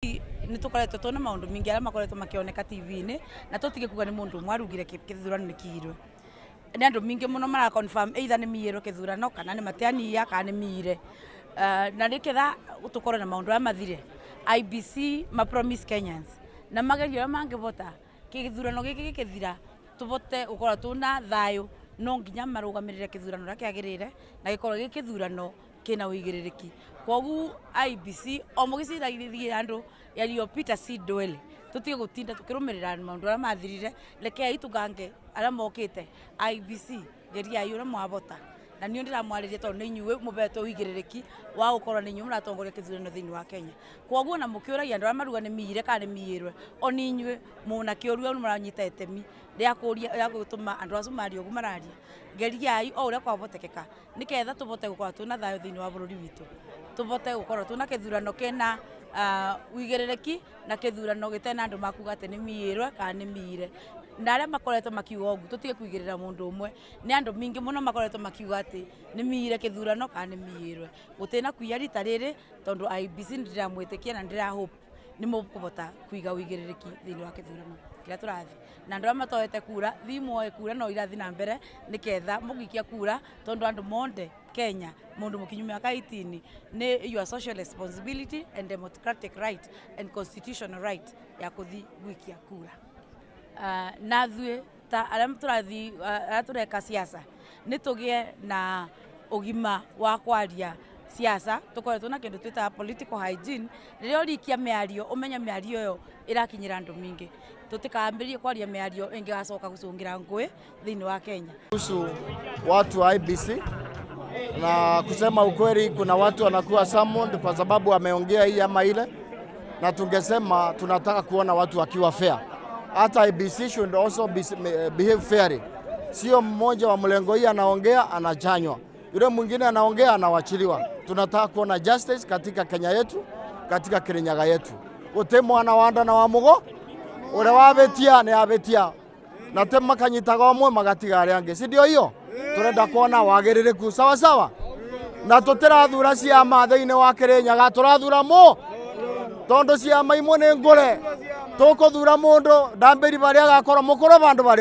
Ni tukoretwo tuna maundu mingi ala makoretwo makioneka TV-ini na tutige kuga ni mundu mwarugire kithurano ni kiirwe. Ni andu mingi muno mara confirm either ni miiro kithurano kana ni mateania kana ni miire. Na niketha tukorwo na maundu ya mathire IBC ma promise Kenyans na magerio ya mangivota kithurano giki gikithira tuvote gukorwo tuna thayo no nginya marugamirire kithurano ra kiagirire na gikorwo giki kithurano kina uigiririki. Kogu IBC omugiciragirie andu yario Peter Sidwell tutige gutinda tukirumirira maundu ara mathirire leke itugange ara mokite IBC geria yura mwavota na niyo ndiramwaririe tondu ni inyuwe mubeto uigiririki wa gukorwo ni inyuwe muratongoria kithurano thiini wa Kenya. Kogu na mukiuragia andu ara maruga ni miire kana ni miirwe oni inyuwe muna kiurua ni maranyita itemi ria kuria ya gutuma andu acu mari ogu mararia geriai o uria kwavotekeka niketha tuvote gukorwo tuna thayo thiini wa bururi witu tuvote gukorwo tuna kithurano kena uigiririki na kithurano gitena andu makuga ati ni miirwe kana ni miire na aria makoretwo makiuga ugu tutige kuigirira mundu umwe ni andu mingi muno makoretwo makiuga ati ni miire kithurano kana ni miirwe gutina kuiya rita riri tondu IBC ndiramwitikia na ndira hope ni mukuvota kuiga uigiririki thiini wa kithurano kiria turathi na andu matoete kura thimoe kura no irathi na mbere niketha mugikia kura tondu andu monde Kenya mundu mukinyu miaka 18 ni your social responsibility and democratic right and constitutional right ya kuthi gwikia kura. Na thwe ta aria turathi tureka siasa ni tugie na ugima wa kwaria siasa tukoretwo na kindu twita political hygiene ririo rikia miario umenya miario yo irakinyira andu mingi tutikambirie kwaria miario ingigacoka gucungira ngui thiini wa Kenya. Kuhusu watu wa IBC na kusema ukweli, kuna watu wanakuwa summoned kwa sababu wameongea hii ama ile, na tungesema tunataka kuona watu wakiwa fair. Hata IBC should also behave fairly. Sio mmoja wa mlengo hii anaongea anachanywa, yule mwingine anaongea anawachiliwa. Tunataka kuona justice katika Kenya yetu, katika Kirinyaga yetu. Utemwa na wanda na wamugo ule wabetia ni abetia na tema kanyitaga omwe magatiga aria ange, si ndio hiyo? Turenda kuona wagiririku sawa sawa, na tutirathura ciama thiini wa Kirinyaga, turathura mu tondu ciama imwe ni ngure tukuthura mundu ndambiri baria agakorwo mukuru bandu bari